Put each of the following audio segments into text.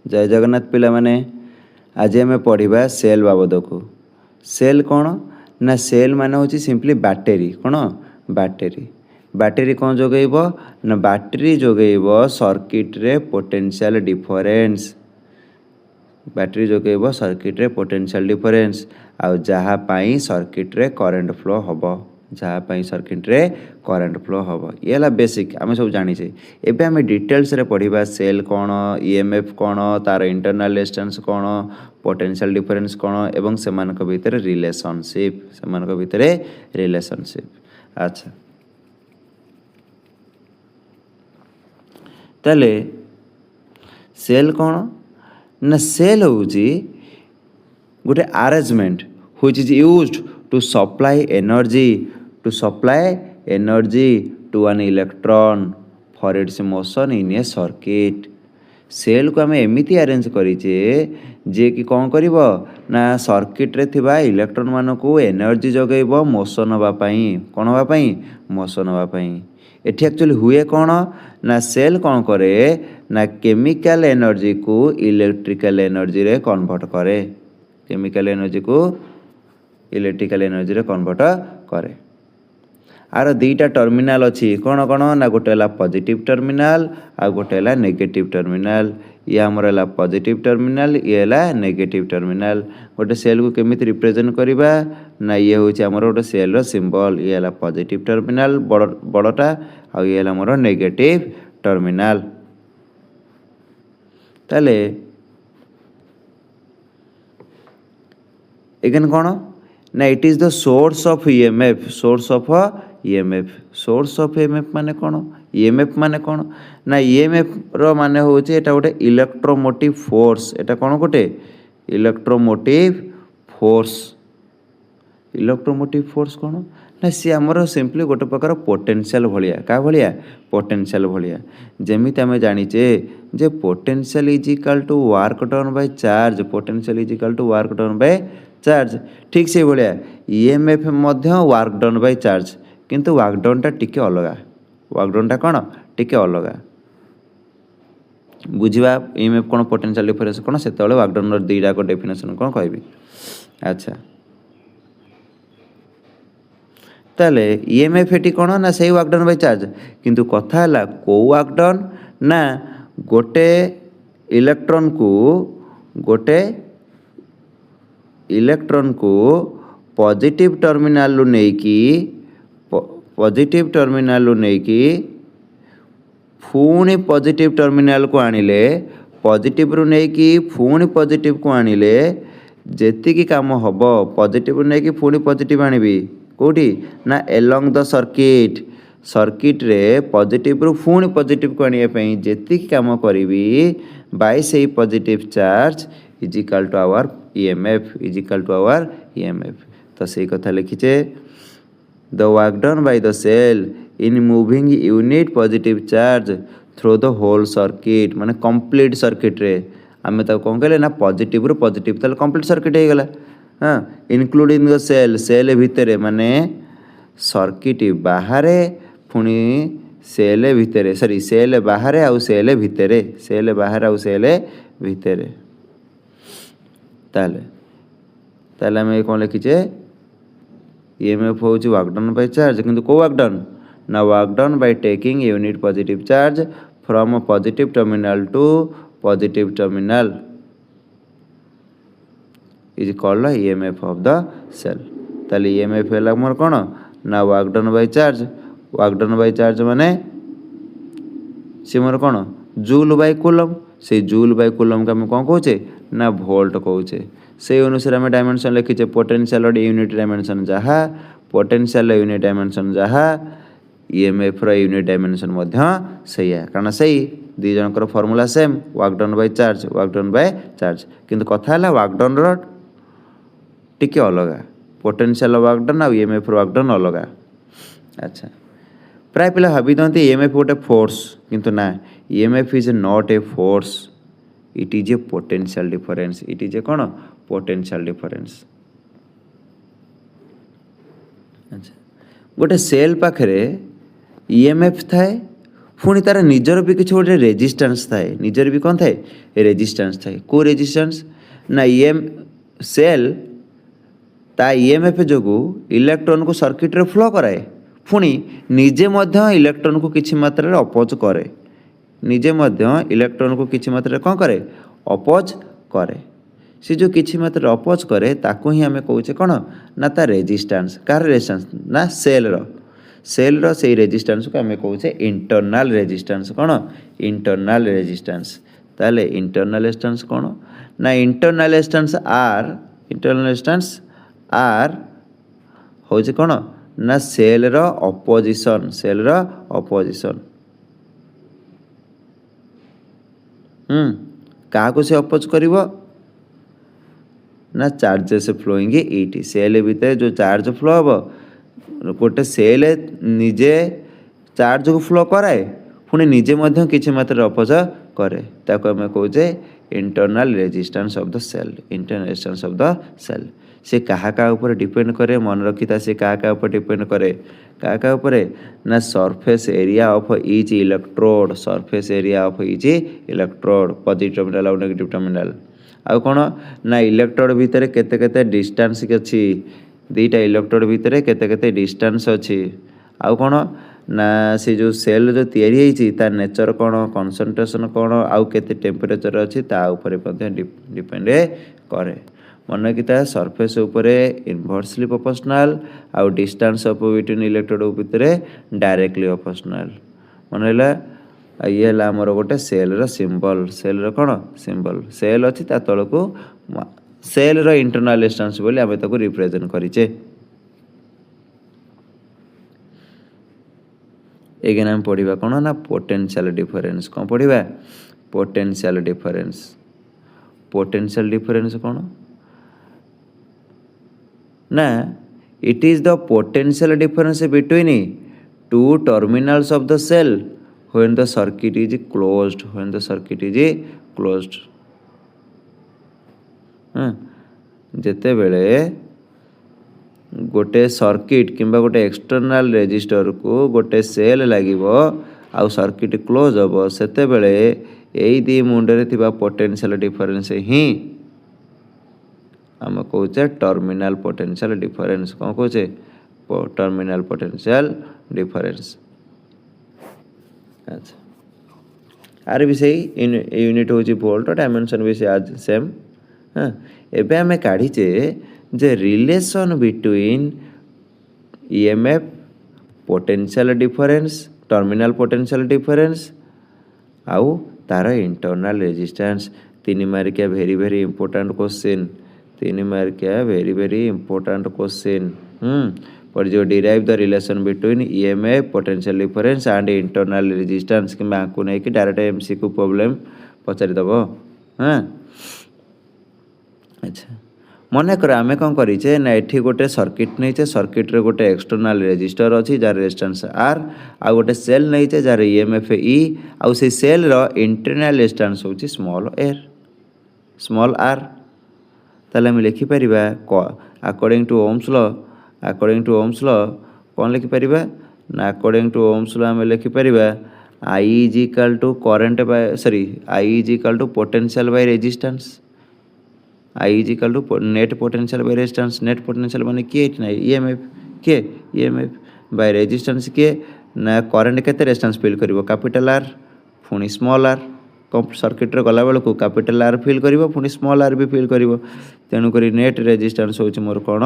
जय जगन्नाथ पिला माने आज आम पढ़ा सेल बाबद को। सेल कौन ना सेल मान हूँ सिंपली बैटेरी कौन बैटेरी बैटेरी कौन जोगेब ना बैटेरी जोगेब सर्किट रे पोटेंशियल डिफरेंस बैटेरी जोगेब सर्किट रे पोटेंशियल डिफरेंस आउ जहाँ पाई सर्किट रे करंट फ्लो हब जहाँ पाई सर्किट रे करंट फ्लो हब ये है बेसिक आम सब जानीचे। एबे आम डिटेल्स रे पढ़ा सेल कौन ईएमएफ कौन तार इंटरनल रेजिस्टेंस कौन पोटेंशियल डिफरेंस कौन एवं सेमानक भितर रिलेशनशिप अच्छा ताले सेल कौन ना सेल हूँ गोटे arrangement which is used to supply energy to an electron for its motion in a circuit. Cell को आम एमती अरेंज करिचे जे कि कौन करिवो ना सर्किट रे थिबा इलेक्ट्रॉन मान को एनर्जी जगैब मोशन होगापाई कौन होगापाई मोशन होगापाई। एठी एक्चुअली हुए कौन ना सेल कौन करे ना केमिकल एनर्जी को इलेक्ट्रिकल एनर्जी रे कन्वर्ट करे केमिकल एनर्जी को इलेक्ट्रिकल एनर्जी रे कन्वर्ट करे। आर दुईटा टर्मिनाल अच्छी कौन कौन ना गोटे है पॉजिटिव टर्मिनाल आ गोटे है नेगेटिव टर्मिनाल ये आमर है पॉजिटिव टर्मिनाल ये है नेगेटिव टर्मिनाल। गोटे सेल को केमी रिप्रेजेंट करवा ना ये हूँ आमर गोटे सेल सिंबल ये है पॉजिटिव टर्मिनाल बड़टा आ ये है आमर नेगेटिव टर्मिनाल। ताले एगेन कौन ना it is the source of EMF source of EMF माने कौन ईएमएफ माने कौन ना ईएमएफ रो माने होचे एटा गोटे इलेक्ट्रोमोटिव फोर्स एटा कौन गोटे इलेक्ट्रोमोटिव फोर्स कौन ना सी आमर सिंपली गोटे प्रकार पोटेंशियल भलिया का भलिया पोटेंशियल भलिया जेमिति आमे जानिचे जे potential is equal to work done by charge potential is equal to work done by charge ठीक से भाया ईएमएफ मध्य वर्क डन बाय चार्ज किंतु वर्क डनटा टिके अलगा वर्क डनटा कौन टिके अलगा बुझा ईएमएफ कौन पोटेंशियल डिफरेंस कौन से वर्क डन दुईटा डेफिनेशन कौन कहबी। अच्छा ताले ईएमएफ एटी कौन ना सही वर्क डन बाय चार्ज किंतु कथा है को वर्क डन ना गोटे इलेक्ट्रॉन को पॉजिटिव टर्मिनाल नेकी पुणी पॉजिटिव टर्मिनाल को आनिले पॉजिटिव रु नेकी पुणी पॉजिटिव को आनिले जेतिकी काम हब पॉजिटिव रु नेकी पुणी पॉजिटिव आनिबी कोठी ना एलोंग द सर्किट रे पॉजिटिव रु पुणी पॉजिटिव को आनिया पई जेतिकी काम करिवि बाय सेही positive charge is equal to our EMF तो सही कथा लिखीचे the work done by the cell in moving unit positive charge through the whole circuit माने कंप्लीट सर्किट रे आम तो कौन कहले ना पॉजिटिव रु पॉजिटिव ताले कंप्लीट सर्किट हो गला हाँ इनक्लूडिंग द सेल भितर माने सर्किट बाहर पुणी सेल भितर सॉरी सेल बाहर आउ सेल भितर ताले आम कौन लिखीचे ईएमएफ हूँ वर्क डन बाय चार्ज किंतु को वर्क डन ना work done by taking unit positive charge from positive terminal to positive terminal is called EMF of the cell. ताले ईएमएफ है मोर कौन ना वर्क डन बाय चार्ज माने सी मोर कौन जूल बाय कूलम से जूल बाय कूलम का आम कौन कहचे ना वोल्ट कहचे से अनुसार आम डायमेंशन लिखीचे पोटेंशियल यूनिट डायमेंशन जहाँ पोटेंशियल यूनिट डायमेंशन जहाँ ईएमएफ रो यूनिट डायमेंशन मध्य सही है कारण सही दी जनकर formula same work done by charge किंतु कथा है वर्क डन रो टिके अलगा पोटेंशियल वर्क डन आ ईएमएफ वर्क डन अलगा। अच्छा प्राय पिला भाभी दिखते ईएमएफ गोटे फोर्स किंतु ना EMF is not a force it is a potential difference it is a कौन पोटेंशियल डिफरेंस। अच्छा गोटे सेल पाखरे ईएमएफ थाए पुणी तार निजर भी किसी गोटे रेजिस्टेंस थाए निजर भी कौन थाए रेजिस्टेंस थाए को रेजिस्टेंस ना सेल ता ईएमएफ जो इलेक्ट्रॉन को सर्किट रे फ्लो कराए पुणी निजे मध्य इलेक्ट्रॉन को किसी मात्रा रे अपोज करे निजे मध्य इलेक्ट्रॉन को किसी मात्रा रे कौन करे अपोज करे से जो किसी मात्रा अपोज करे ताको ही आमे कहूचे कौन ना ता रेजिस्टेंस कार रेजिस्टेंस ना सेल रो से रेजिस्टेंस को आमे कहूचे इंटरनल रेजिस्टेंस कौन इंटरनल रेजिस्टेंस ताले इंटरनल रेजिस्टेंस कौन ना इंटरनल रेजिस्टेंस आर होचे कौन ना सेल रो अपोजिशन क्या को से अपोज करिवो ना चार्जेस फ्लोइंग इट सेल भितर जो चार्ज फ्लो हम गोटे सेल निजे चार्ज को फ्लो कराए पुणी निजे मध्य किसी मात्रा अपोज करे ताको आमे कहूचे internal resistance of the cell से क्या ऊपर डिपेंड करे मन रखी से क्या ऊपर डिपेंड करे क्या ऊपर ना surface area of each electrode positive terminal और नेगेटिव टर्मिनल आउ कौन ना इलेक्ट्रोड भितर केते केते डिस्टेंस अच्छी दीटा इलेक्ट्रोड भितर केते केते डिस्टेंस अच्छी आउ कौन ना से जो सेल जो तैयारी होती तार नेचर कौन कंसंट्रेशन कौन आउ केते टेम्परेचर अच्छी ता ऊपर डिपेंड करे मन किता सरफेस ऊपर इनवर्सली प्रोपोर्शनल आउ डिस्टेंस ऑफ बिटवीन इलेक्ट्रोड भितर डायरेक्टली प्रोपोर्शनल मन ये आमर गोटे cell row symbol cell row कौन सिंबल सेल अच्छी ता तल को सेल रो इंटरनल रेजिस्टेंस बोली आमे ताको रिप्रेजेंट करिचे एगेन हम पढ़िबा कौन ना पोटेंशियल डिफरेंस कौन पढ़िबा पोटेंशियल डिफरेंस कौन ना it is the potential difference between two terminals of the cell when the circuit is closed जेते बेले गोटे सर्किट किंबा गोटे एक्सटर्नल रेजिस्टर को गोटे सेल लागिवो आउ सर्किट क्लोज हम सेते बेले एई दी मुंडरे थिबा पोटेंशियल डिफरेंस ही आम कहूचे टर्मिनल पोटेंशियल डिफरेंस कौन कहूचे टर्मिनल पोटेंशियल डिफरेंस अच्छा आर भी सही यूनिट हूँ वोल्ट डायमेंशन भी से आज सेम हाँ एबे आमे काढ़ीचे जे relation between EMF potential difference terminal potential difference आउ तार इंटरनल रेजिस्टेंस 3 मार्किया वेरी इंपोर्टेंट क्वेश्चन 3 मार्किया वेरी इंपोर्टेंट क्वेश्चन पर जो derive the relation between EMF potential difference and internal resistance कि आपको नहीं कि डायरेक्ट एमसीक्यू प्रॉब्लम पचारिदेव हाँ अच्छा मन कर आम कौन करें ना ये गोटे सर्किट नहीं सर्किट रे गोटे एक्सटर्नल रेजिस्टर अच्छी जार रेजिस्टेंस आर आ गोटे सेल नहीं जार ईएमएफ ई आउ से सेल रो इंटरनल रेजिस्टेंस होची स्मॉल आर ताले हम लिखि परिबा अकॉर्डिंग टू ओम्स लॉ कौन लिखिपर ना अकॉर्डिंग टू ओम्स लॉ आम लिखिपर I is equal to current by I is equal to potential by resistance I is equal to net potential by resistance net potential माने किए ना EMF by resistance किए ना करेन्ट केते resistance feel करिवो capital R पुणी small R circuit रे गला बेलू कैपिटल आर फील करिवो पुणी स्मॉल आर भी फील करिवो तेणु करी नेट रेजिस्टेंस होची मोर कोन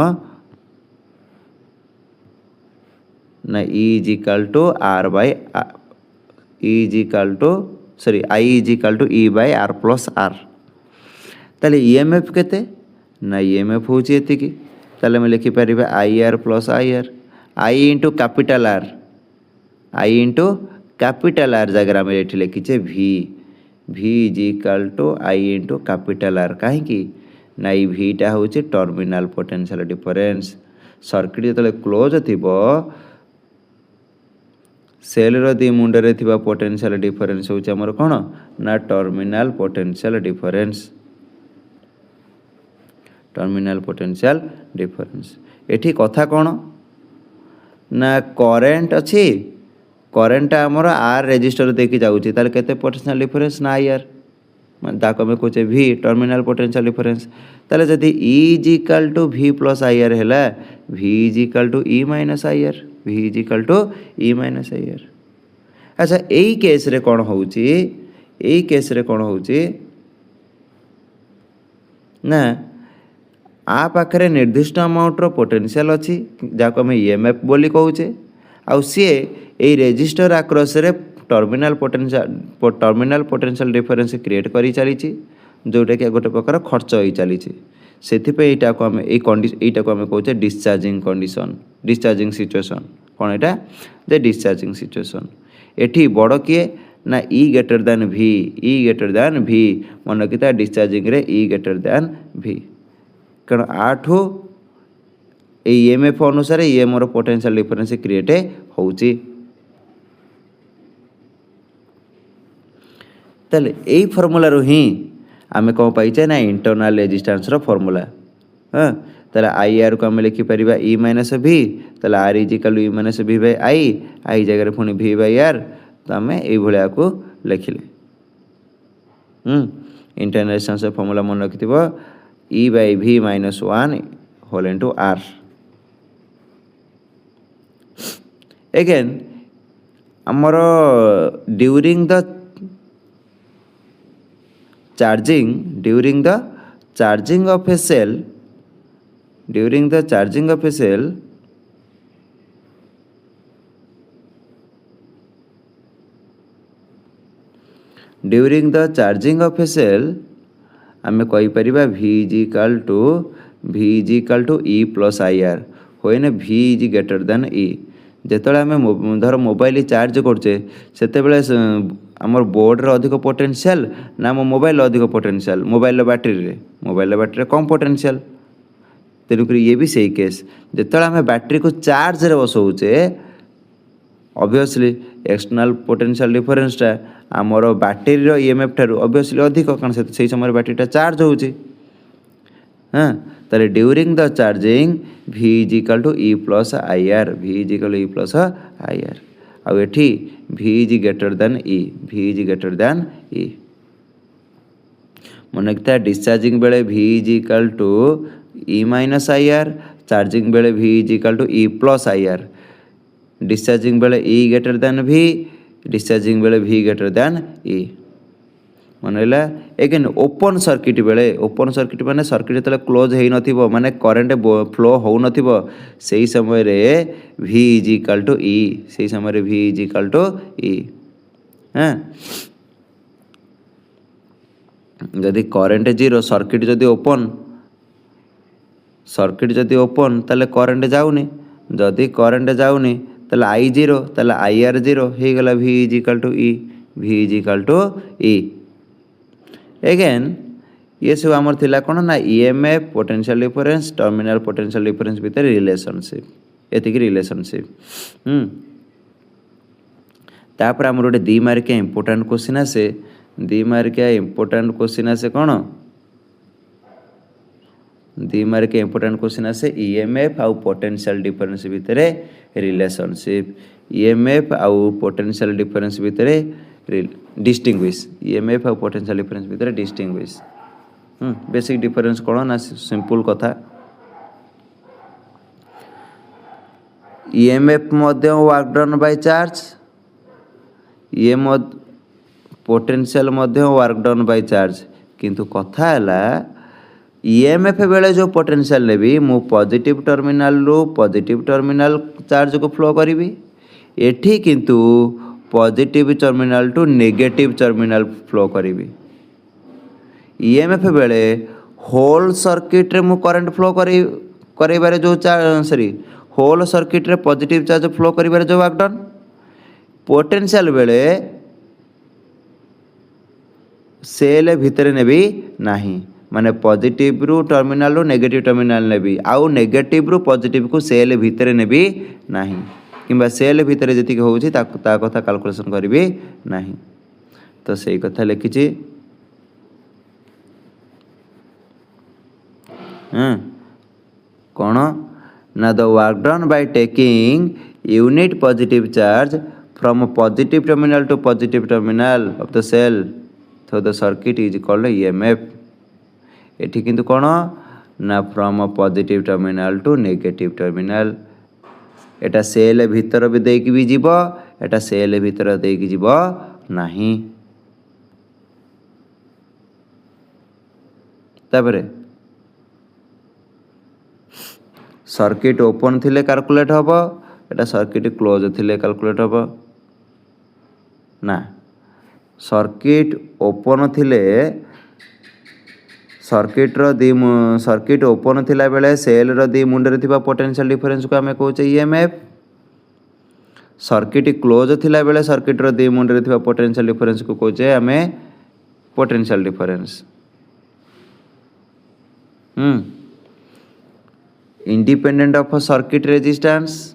ना E is equal to R by E is equal to I is equal to E by R plus R ताले ईएमएफ केते ना ईएमएफ होची एतिकी ताले मैं लिखि परिबा I R plus I into capital are जगह में एठी लिखिचे v is equal to I into capital R कहीं ना ई vटा होची टर्मिनल पोटेंशियल डिफरेंस सर्किट जो क्लोज थिबो सेल रो दी मुंडरे थिबा पोटेंशियल डिफरेंस होची हमर कोन ना टर्मिनल पोटेंशियल डिफरेंस एठी कथा कोन ना करेंट अछि करेन्ट आमर आर रेजिस्टर देखिए जाऊँगी ताले केते पोटेंशियल डिफरेंस ना आई आर ताको आम कहे भी टर्मिनाल पोटेंशियल डिफरेंस ताले जदि E is equal to V plus I R है V is equal to E minus I R V is equal to E minus I R. अच्छा यही केस रे कौन होउची यही केस रे कौन होउची ना आ पाखरे निर्दिष्ट अमाउंट रो पोटेंशियल अच्छी जाको आम EMF बोली कहूचे आउ सी ए रेजिस्टर आक्रस रे टर्मिनाल पोटेंशियल डिफरेंस क्रिएट करी चली जोटा कि गोटे प्रकार खर्च हो चली से यहाँ को आम यहीटा को आम कहे डिस्चार्जिंग कंडीशन डिस्चार्जिंग सिचुएशन कौन एटा जे डिस्चार्जिंग सिचुएशन एठी बड़ किए ना E ग्रेटर दैन V मन कि डिस्चार्जिंग रे E ग्रेटर दैन V कारण आठू EMF अनुसार ये मोर पोटेंशियल डिफरेंस क्रिएट होउची ताले यही फॉर्मूला रो ही आमे कौन पाइचे ना इंटरनल रेजिस्टेंस रो फॉर्मूला हाँ ताले आई आर को आम लिखि परिबा E माइनस V ताले R is equal to E minus V by I जगह पुणी V बाय R तो आम यही भलिया को लिखिले इंटरनल रेजिस्टेंस रो फॉर्मूला मन रखिथिबो E by V minus 1 whole into R again आमर during the charging of a cell during the charging of a cell आमे कहि परिबा V is equal to E plus I R होइने V is greater than E जेतले आमे धर mobile charge करछे सेते बेले आमर बोर्ड रे अधिक पोटेंशियल ना मो मोबाइल अधिक पोटेंशियल मोबाइल बैटरी कम पोटेंशियल तेणुक ये भी सही केस जिते आम बैटरी को चार्ज रे बसौचे ऑब्वियसली एक्सटर्नल पोटेंशियल डिफरेंसटा आमर बैटरी रो EMF ठारू ऑब्वियसली अधिक कारण से समय बैटरीटा चार्ज होउची हाँ ताले during the charging V is equal to E plus I R आउ एठी V is greater than E मन कि डिस्चार्जिंग बेले V is equal to E minus I R charging बेले V is equal to E plus I R discharging बेले E greater than V discharging बेले V greater than E मन है eigen open circuit माने circuit जो close हो नथिबो माने current flow हो नथिबो सेही समय रे V is equal to E सेही समय रे V is equal to E हाँ जदि करंट जीरो सर्किट जदि ओपन ताले करंट जाउनी जदि करंट जाउनी ताले I जीरो ताले IR जीरो हे गला V is equal to E again ये सब आमर थिला कोन ना EMF potential difference terminal potential difference भीतर रिलेशनशिप एतिकी रिलेशनशिप तापर आमर गोटे 2 मार्किया इंपोर्टेंट क्वेश्चन आसे 2 मार्किया इंपोर्टेंट क्वेश्चन आसे कोन 2 मार्किया इंपोर्टेंट क्वेश्चन आसे EMF आउ पोटेंशियल डिफरेंस भीतर रिलेशनशिप EMF आउ पोटेंशियल डिफरेंस भीतर डिस्टिंग्विश EMF और पोटेंशियल डिफरेंस भीतर डिस्टिंग्विश बेसिक डिफरेंस कौन ना सिंपल कथा EMF मध्य work done by charge potential मध्य वर्क डन बाय चार्ज किंतु कथा है EMF बेले जो पोटेंशियल नेबी मु पॉजिटिव टर्मिनल चार्ज को फ्लो करी एठी किंतु positive terminal to negative terminal flow करी EMF बेले होल सर्किट रे मु करंट फ्लो करी बारे जो होल सर्किट रे पॉजिटिव चार्ज फ्लो करी बारे जो वर्क डन पोटेंशियल बेले सेल भितर नेबी नाही माने पॉजिटिव रु टर्मिनल रु नेगेटिव टर्मिनल नेबी आउ नेगेटिव रु पॉजिटिव को सेल भितर नेबी नाही किंबा सेल भितर जी होउची ता कथा कैलकुलेशन करी नाही तो सही कथा लिखी कौन ना the work done by taking unit positive charge from a positive terminal to positive terminal of the cell through the circuit is called EMF. एठी किंतु कौन ना from a positive terminal to negative terminal. Etah cell भीतर भी देकी भी जीव, एटा cell भीतर देकी जीव नहीं. तापरे सर्किट ओपन थिले कैलकुलेट हबो, एटा सर्किट क्लोज थिले कैलकुलेट हबो ना. सर्किट ओपन थिले सर्किट ओपन थिला बेले सेल रो दी मुंडे रे थिबा पोटेंशियल डिफरेंस को हमें कहउचे ईएमएफ. सर्किट क्लोज थिला बेले सर्किट रो दी मुंडे रे थिबा पोटेंशियल डिफरेंस को कहउचे हमें potential difference. Independent of a circuit resistance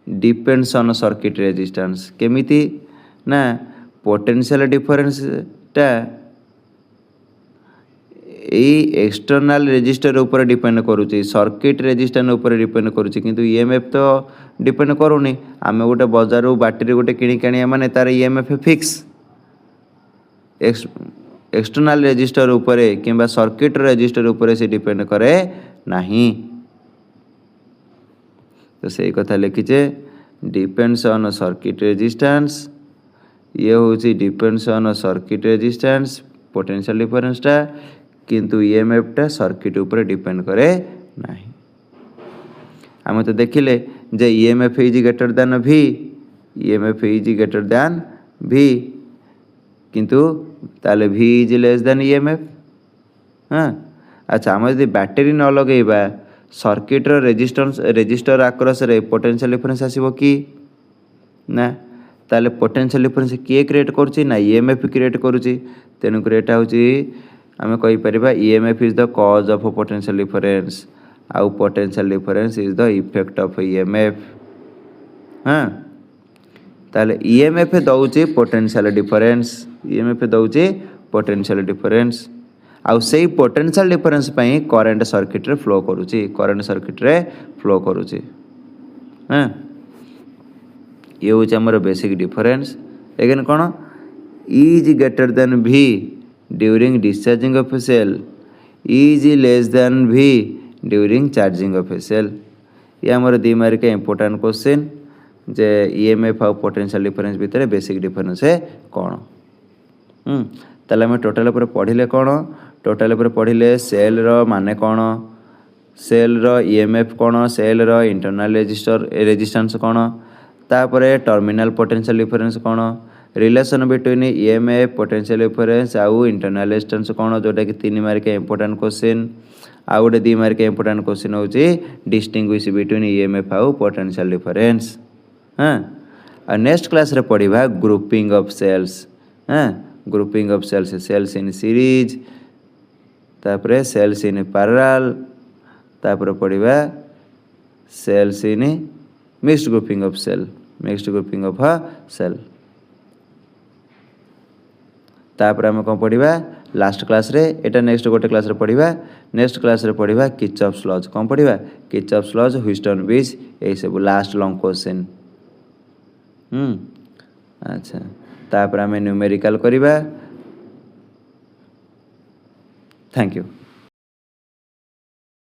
depends on a circuit resistance. केमिति ना पोटेंशियल डिफरेंस टा एक्सटर्नल रेजिस्टर ऊपर डिपेंड करूची, सर्किट रेजिस्टेंस ऊपर डिपेंड करूची, किंतु ईएमएफ तो डिपेंड करूनी. आमे गोटे बजार बैटरी गोटे किणी काणी माने तार ईएमएफ फिक्स. एक्सटर्नल रेजिस्टर ऊपर किंबा सर्किट रेजिस्टर ऊपर से डिपेंड करे नहीं. तो सही कथा लिखीचे डिपेंड्स ऑन सर्किट रेजिस्टेंस. ये होची depends on circuit resistance potential difference टा, किंतु ईएमएफ टा सर्किट ऊपर डिपेंड करे नहीं. आम तो देखिले जे EMF is greater than V, EMF is greater than V, किंतु ताले V is less than EMF. हाँ अच्छा, आम यदि बैटेरी न लगेबा सर्किट रो रेजिस्टर आक्रस रे पोटेंशियल डिफरेंस आसीबो कि ना. ताले पोटेंशियल डिफरेंस किए क्रिएट करूची ना ईएमएफ क्रिएट करूची. तेनु क्रिएट होची आमे कहि परिबा EMF is the cause of potential difference, आउ potential difference is the effect of EMF. हाँ ताले ईएमएफ दउची पोटेंशियल डिफरेंस, ईएमएफ दउची पोटेंशियल डिफरेंस. आउ से पोटेंशियल डिफरेंस पई करंट सर्किट रे फ्लो करूची, करंट सर्किट रे फ्लो करूची. हाँ ये होची हमर बेसिक डिफरेंस. अगेन कोन is greater than V during discharging of a cell, is less than V during charging of a cell. ये हमर 2 मार्क के इंपोर्टेंट क्वेश्चन जे ईएमएफ और पोटेंशियल डिफरेंस भितर बेसिक डिफरेंस है कोन. ताले हम टोटल पर पढ़िले कोन, टोटल पर पढ़िले सेल रो माने कोन, सेल रो ईएमएफ कोन, सेल रो इंटरनल रेजिस्टेंस कोन, तापरे टर्मिनल पोटेंशियल डिफरेंस कोन, relation between EMF potential difference आउ इंटरनल रेजिस्टेंस कोन, जोटा कि 3 मार्क के इंपोर्टेंट क्वेश्चन. आउ गोटे 2 मार्क के इंपोर्टेंट क्वेश्चन होची डिस्टिंग्विश बिटवीन ईएमएफ आउ पोटेंशियल डिफरेंस. हाँ नेक्स्ट क्लास रे पढ़िबा ग्रुपिंग ऑफ सेल्स. हाँ grouping of cells, cells in series, तापरे सेल्स इन पैरेलल, तापरे पढ़िबा cells in mixed grouping of cell, mixed grouping of cell. तापरे हम कोन पढ़िबा लास्ट क्लास रे, एटा नेक्स्ट गोटे क्लास रे पढ़िबा. नेक्स्ट क्लास रे पढ़िबा किर्चॉफ्स लॉज. कोन पढ़िबा किर्चॉफ्स लॉज, ह्यूस्टन ब्रिज, ए सब लास्ट लॉन्ग क्वेश्चन. अच्छा तापर आमे न्यूमेरिकल करिबा. Thank you.